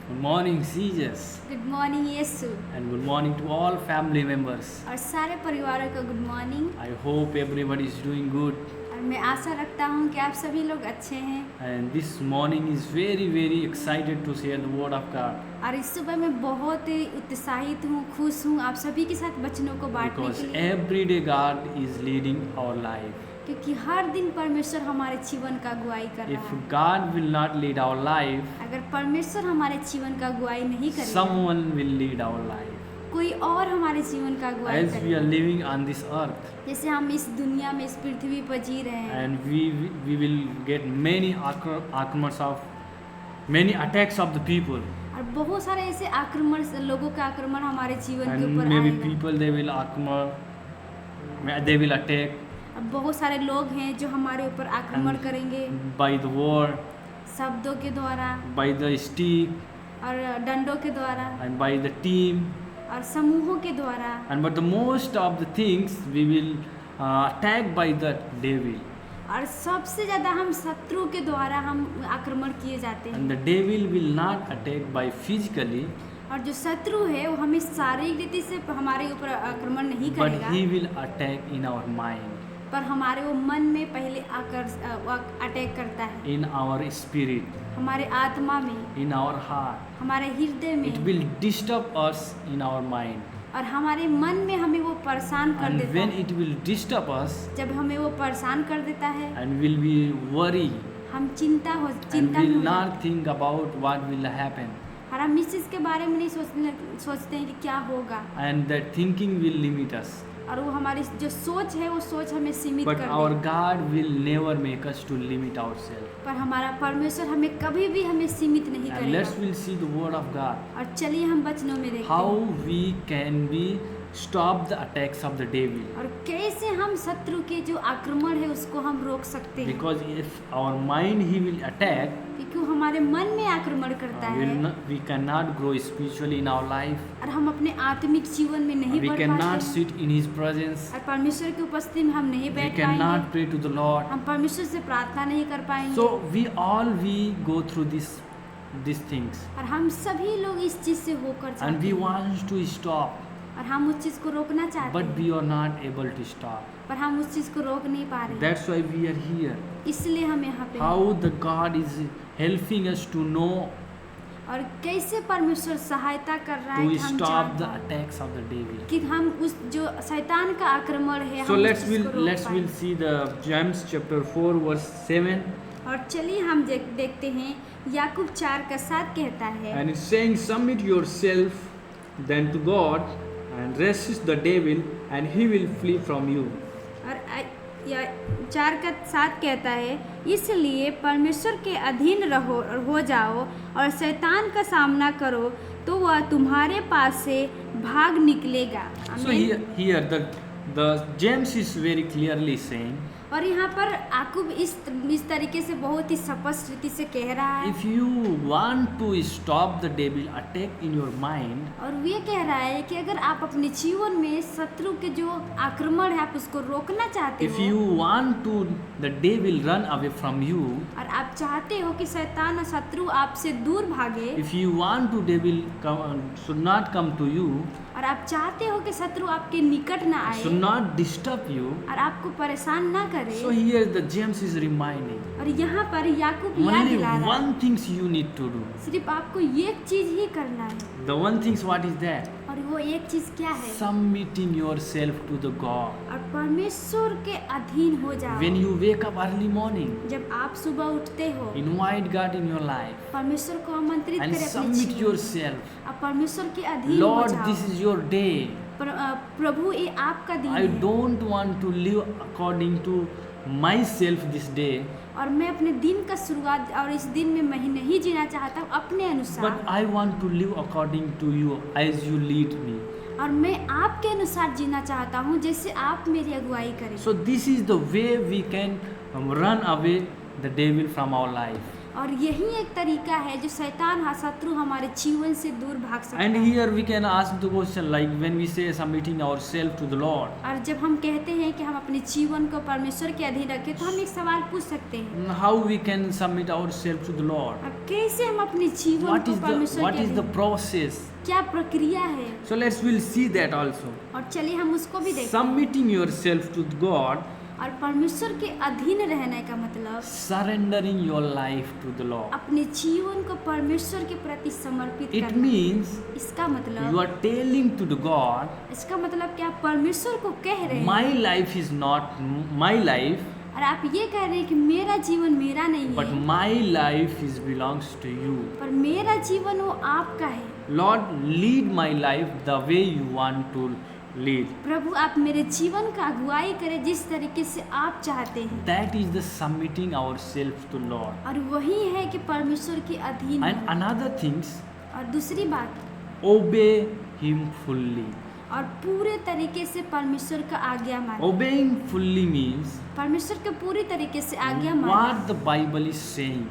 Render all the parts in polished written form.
Good morning, Jesus. Good morning यीशु। And good morning to all family members. और सारे परिवारों को good morning. I hope everybody is doing good. और मैं आशा रखता हूँ कि आप सभी लोग अच्छे हैं। And this morning is very excited to share the word of God. और इस सुबह मैं बहुत ही उत्साहित हूँ, खुश हूँ आप सभी के साथ वचनों को बांटने Because के लिए, every day God is leading our life. क्योंकि हर दिन परमेश्वर हमारे जीवन का अगुवाई कर रहा If है। God will not lead our life, अगर परमेश्वर हमारे जीवन का अगुवाई नहीं करेगा, someone will lead our life. कोई और हमारे जीवन का अगुवाई As we are करेगा। living on this earth, जैसे हम इस दुनिया में, इस पृथ्वी पर जी रहे हैं, and we will get many attacks of the people. और बहुत सारे ऐसे आक्रमण, लोगों का आक्रमण हमारे जीवन के And ऊपर maybe आएगा। people they will attack और बहुत सारे लोग हैं जो हमारे ऊपर आक्रमण करेंगे, by the word, शब्दों के द्वारा by the stick, और डंडों के द्वारा and by the team. और समूहों के द्वारा। And but the most of the things we will attack by the devil. और सबसे ज़्यादा हम शत्रु के द्वारा हम आक्रमण किए जाते हैं। And the devil will not attack by physically, और जो शत्रु है वो हमें शारीरिक रीति से हमारे ऊपर आक्रमण नहीं but करेगा, he will attack in our mind, पर हमारे वो मन में पहले अटैक करता है, in our spirit, हमारे आत्मा में, in our heart. हमारे हृदय It में, will disturb us in our mind. और हमारे मन में हमें वो परेशान कर And देता when है। it will disturb us, जब हमें वो परेशान कर देता है, and will be worry, हम चिंता and में will हो जाते not think about what will happen, हैं। और हम इस चीज़ के बारे में नहीं सोचते हैं कि क्या होगा, and that thinking will limit us. और वो हमारी जो सोच है वो सोच हमें सीमित But कर our देती है। God will never make us to limit ourselves. पर हमारा परमेश्वर हमें कभी भी हमें सीमित नहीं And let's करेगा। will see the word of God. और चलिए हम वचनों में देखते How हैं we can be stop the attacks of the devil. और कैसे हम शत्रु के जो आक्रमण है उसको हम रोक सकते हैं, Because if our mind he will attack, क्योंकि वो हमारे मन में आक्रमण करता है we cannot grow spiritually in our life. और हम अपने आत्मिक जीवन में नहीं We बढ़ cannot पाते हैं, sit in his presence. और परमेश्वर की उपस्थिति में हम नहीं We बैठ cannot पाएंगे, pray to the Lord. हम परमेश्वर से प्रार्थना नहीं कर पाएंगे। So we go through these things, और हम सभी लोग इस चीज़ से होकर and जाते we हैं, want to stop, और हम उस चीज़ को रोकना चाहते but हैं, we are not able to stop. पर हम उस चीज़ को रोक नहीं पा रहे हैं। That's why we are here. इसलिए हम यहाँ पे हैं। How the God is helping us to know और कैसे परमेश्वर सहायता कर रहा है to कि हम stop जान the पाएं attacks of the devil. कि हम उस जो शैतान का आक्रमण है So हम उस let's चीज़ को रोक let's पाएं। see the James chapter 4 verse 7, और चलिए हम देखते हैं याकूब 4:7 कहता है, and it's saying, submit yourself then to God and resist the devil and he will flee from you. और 4:7 कहता है, इसलिए परमेश्वर के अधीन रहो और हो जाओ और शैतान का सामना करो तो वह तुम्हारे पास से भाग निकलेगा। So आमीन। here the James is very clearly saying, और यहाँ पर याकूब इस तरीके से बहुत ही स्पष्ट रीति से कह रहा है, if you want to stop the devil attack in your mind, और ये कह रहा है कि अगर आप अपने जीवन में शत्रु के जो आक्रमण है आप उसको रोकना चाहते if हो, you want to the devil run away from you, और आप चाहते हो कि शैतान और शत्रु आपसे दूर भागे, if you want to devil should not come to you, और आप चाहते हो कि शत्रु आपके निकट ना should आए not disturb you. और आपको परेशान ना करे। So here the James is reminding, और यहाँ पर याकूब याद only दिला रहा है, one things you need to do. सिर्फ आपको एक चीज ही करना है, The one things, what is that? और वो एक चीज क्या है? Submitting yourself to the God. और परमेश्वर के अधीन हो जाओ। When you wake up early morning, जब आप सुबह उठते हो, invite God in your life परमेश्वर को आमंत्रित and करें अपने submit जीवन में। yourself. आप परमेश्वर के अधीन हो Lord, जाओ। this is your day. प्रभु ये आपका दिन I है, don't want to live according to myself this day, और मैं अपने दिन का शुरुआत और इस दिन में मैं नहीं जीना चाहता हूँ अपने but अनुसार, I want to live according to you as you lead me. और मैं आपके अनुसार जीना चाहता हूँ जैसे आप मेरी अगुवाई करें। So this is the way we can run away the devil from our life. और यही एक तरीका है जो शैतान शत्रु हमारे जीवन से दूर भाग सकता And है। here we can ask the question, like when we say submitting ourselves to the Lord, और जब हम कहते हैं कि हम अपने जीवन को परमेश्वर के अधीन रखें तो हम एक सवाल पूछ सकते हैं, how we can submit ourselves to the Lord? अब कैसे हम अपने जीवन What को is परमेश्वर के the अधीन, process? क्या प्रक्रिया है, So we'll see that also. और चलिए हम उसको भी देखें। Submitting yourself to God, और परमेश्वर के अधीन रहने का मतलब surrendering your life to the Lord. अपने जीवन को परमेश्वर के प्रति समर्पित It करना। means इसका you मतलब are telling to the God, इसका मतलब कि आप परमेश्वर को कह रहे हैं, my life is not my life, और आप ये कह रहे हैं कि मेरा जीवन मेरा नहीं but है, my life is belongs to you. पर मेरा जीवन वो आपका है। Lord, lead my life the way you want to lead. प्रभु आप मेरे जीवन का अगुवाई करें जिस तरीके से आप चाहते हैं। That is the submitting ourselves to Lord. और वही है कि परमेश्वर के अधीन And होना। another things, और दूसरी बात, obey Him fully. और पूरे तरीके से परमेश्वर का आज्ञा माने। Obeying fully means परमेश्वर के पूरी तरीके से आज्ञा माने what the Bible is saying,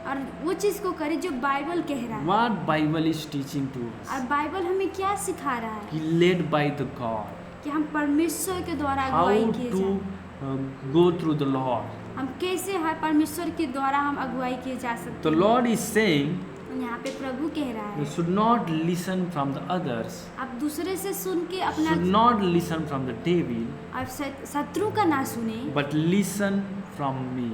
और वो चीज़ को करे जो बाइबल कह रहा है। what Bible is teaching to और us. बाइबल हमें क्या सिखा रहा है He led by the God. कि हम परमेश्वर के द्वारा How अगुवाई किए to जाए, go through the Lord. हम कैसे हर परमेश्वर के द्वारा हम अगुवाई किए जा सकते The हैं। Lord is saying यहाँ पे प्रभु कह रहा you है should not listen from the others, आप दूसरे से सुन के अपना should not listen from the devil, आप शत्रु का ना सुने but listen from me.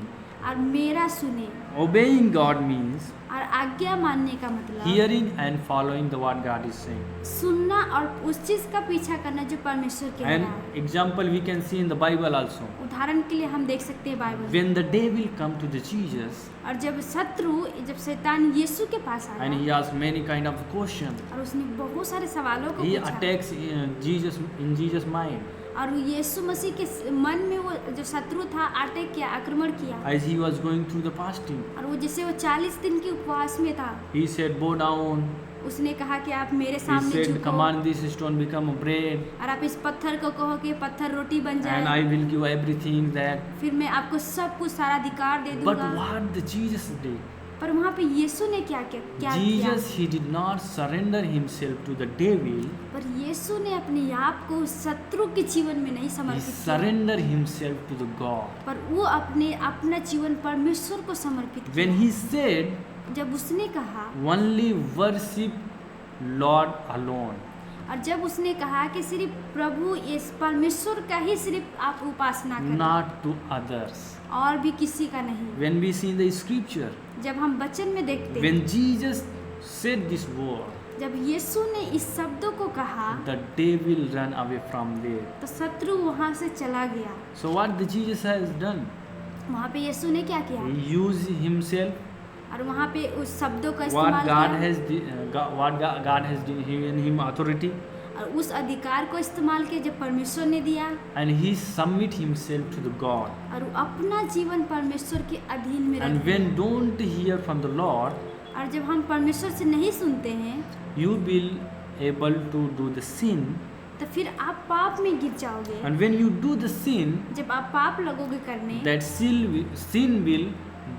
और मेरा सुने। Obeying God means और आज्ञा मानने का मतलब hearing and following the what God is saying. सुनना और उस चीज का पीछा करना जो परमेश्वर कह An रहा है। example we can see in the Bible also. उदाहरण के लिए हम देख सकते हैं बाइबल में। When the devil come to the Jesus और जब शैतान यीशु के पास and he आया asked many kind of questions, और उसने बहुत सारे सवालों को he पूछा attacks Jesus in Jesus' mind और वो यीशु मसीह के मन में वो जो शत्रु था अटैक किया, आक्रमण किया। as he was going through the fasting. और वो जैसे वो 40 दिन के उपवास में था, He said, "Bow down." उसने कहा कि आप मेरे He सामने said, झुको "Command this stone become a bread, और आप इस पत्थर को कहो कि पत्थर रोटी बन and जाए, I will give everything that." फिर मैं आपको सब कुछ सारा अधिकार दे But दूंगा। what the Jesus did? पर वहाँ पे यीशु ने क्या किया? Jesus, he did not surrender himself to the devil. पर यीशु ने अपने आप को शत्रु के जीवन में नहीं He समर्पित किया, surrendered himself to the God. पर वो अपना जीवन परमेश्वर को समर्पित When किया। he said, जब उसने कहा "Only worship Lord alone," और जब उसने कहा कि सिर्फ प्रभु इस परमेश्वर का ही सिर्फ आप उपासना करें not to others. और भी किसी का नहीं। When we see in the scripture, जब हम वचन में देखते हैं, when Jesus said this word, जब यीशु ने इस शब्दों को कहा the devil ran away from there. तो शत्रु वहाँ से चला गया। So what the Jesus has done? वहाँ पे यीशु ने क्या किया? He used himself और वहाँ पे उस शब्दों का what इस्तेमाल God किया has what God has given him authority, और उस अधिकार को इस्तेमाल किया जो परमेश्वर ने दिया and he submit himself to the God. और वो अपना जीवन परमेश्वर के अधीन में रख And दिया। when don't hear from the Lord, और जब हम परमेश्वर से नहीं सुनते हैं you will able to do the sin, तो फिर आप पाप में गिर जाओगे। and when you do the sin, जब आप पाप लगोगे करने that sin will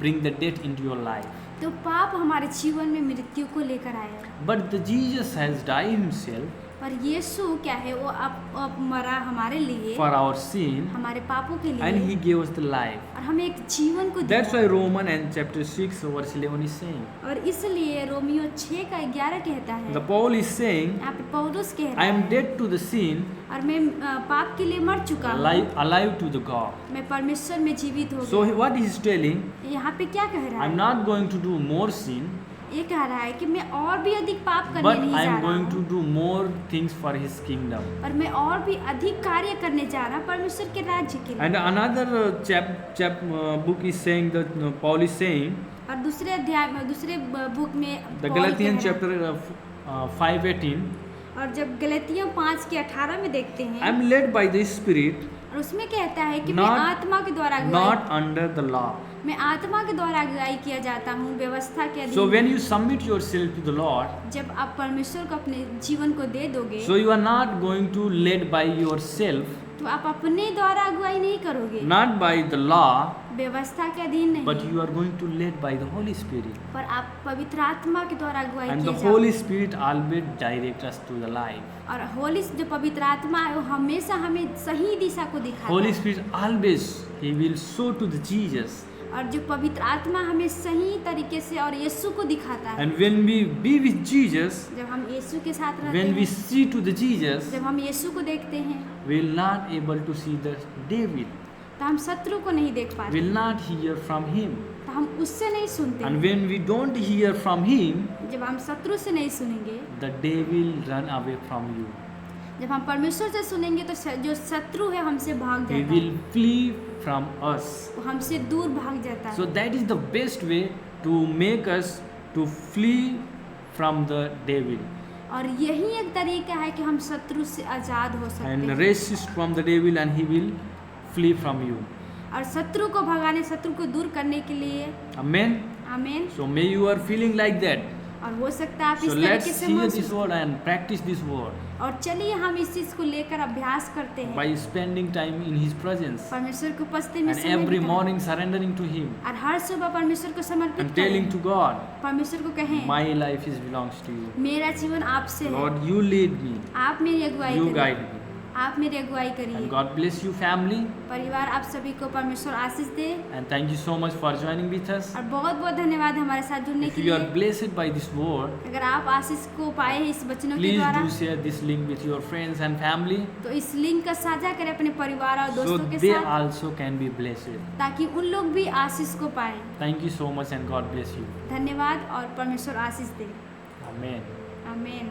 bring the death into your life. तो पाप हमारे जीवन में मृत्यु को लेकर आया। But the Jesus has died himself पर यीशु क्या है, वो अब मरा हमारे लिए, for our sin, हमारे पापों के and he लिए, gave us the life. और हमें एक जीवन को That's दिया। why Romans and chapter 6 verse 11 is saying. और इसलिए रोमियो 6:11 कहता है, The Paul is saying, यहाँ पे पौलुस कह I रहा am है, dead to the sin, और मैं पाप के लिए मर चुका हूँ, alive to the God. मैं परमेश्वर में जीवित हो So गया। what he is telling, यहाँ पे क्या कह रहा I'm है? not going to do more sin, ये कह रहा है कि मैं और भी अधिक पाप करने but नहीं I जा am रहा going to हूँ, do more things for his kingdom. और मैं और भी अधिक कार्य करने जा रहा हूँ परमेश्वर के राज्य के लिए। And another book is saying that Paul is saying, और दूसरे अध्याय में, दूसरे बुक में the पौल Galatians कह रहा chapter 5:18, है, और जब गलतियों 5:18 में देखते I हैं, am led by the Spirit, और उसमें कहता है कि मैं Not- आत्मा के द्वारा not under the law. मैं आत्मा के द्वारा अगुवाई किया जाता हूँ व्यवस्था के So अधीन। when you submit yourself to the Lord, जब आप परमेश्वर को अपने जीवन को दे दोगे so you are not going to led by yourself, तो आप अपने द्वारा अगुवाई नहीं करोगे, not by the law, व्यवस्था के अधीन नहीं but you are going to led by the Holy Spirit. पर आप पवित्र आत्मा के द्वारा अगुवाई And the किए Holy जाओ। Spirit always direct us to the life. और होली जो पवित्र आत्मा है वो हमेशा हमें सही दिशा को दिखाता Holy है। Spirit always, He will show to the Jesus. और जो पवित्र आत्मा हमें सही तरीके से और यीशु को दिखाता है। And when we be with Jesus, जब हम यीशु के साथ रहते when we हैं, see to the Jesus, जब हम यीशु को देखते हैं, we will not able to see the devil. तो हम शत्रु को नहीं देख We पाते, will not hear from him. तो हम उससे नहीं सुनते। And when we don't hear from him, जब हम शत्रु से नहीं सुनेंगे, the devil run away from you. जब हम परमेश्वर से सुनेंगे तो जो शत्रु है हमसे भाग He जाता will है, flee from us. वो हमसे दूर भाग जाता है। So that is the best way to make us to flee from the devil और यही एक तरीका है कि हम शत्रु से आजाद हो सकते and हैं resist from the devil, and he will flee from you. और शत्रु को भगाने, शत्रु को दूर करने के लिए। Amen. आमीन। So may you are feeling like that. और हो सकता है आप So इस let's तरीके से hear महसूस- this word and practice this word और चलिए हम इस चीज को लेकर अभ्यास करते हैं, by spending time in His presence परमेश्वर की उपस्थिति में and समय every बिताएं। morning surrendering to Him और हर सुबह परमेश्वर को समर्पित and telling करें, to God, परमेश्वर को कहें, my life is belongs to you. मेरा जीवन आपसे है, Lord, you lead me, आप मेरी अगुवाई you करिए, guide me. आप मेरी अगुवाई करिए। And God bless you, family. परिवार आप सभी को परमेश्वर आशीष दे। And thank you so much for joining with us. और बहुत बहुत धन्यवाद हमारे साथ जुड़ने If के you are लिए। blessed by this word, अगर आप आशीष को पाए हैं इस वचनों के please द्वारा, do share this link with your friends and family तो इस लिंक का साझा करें अपने परिवार और so दोस्तों के they साथ, also can be blessed. ताकि उन लोग भी आशीष को पाएं। Thank you so much and God bless you. धन्यवाद और परमेश्वर आशीष दे। Amen. आमीन।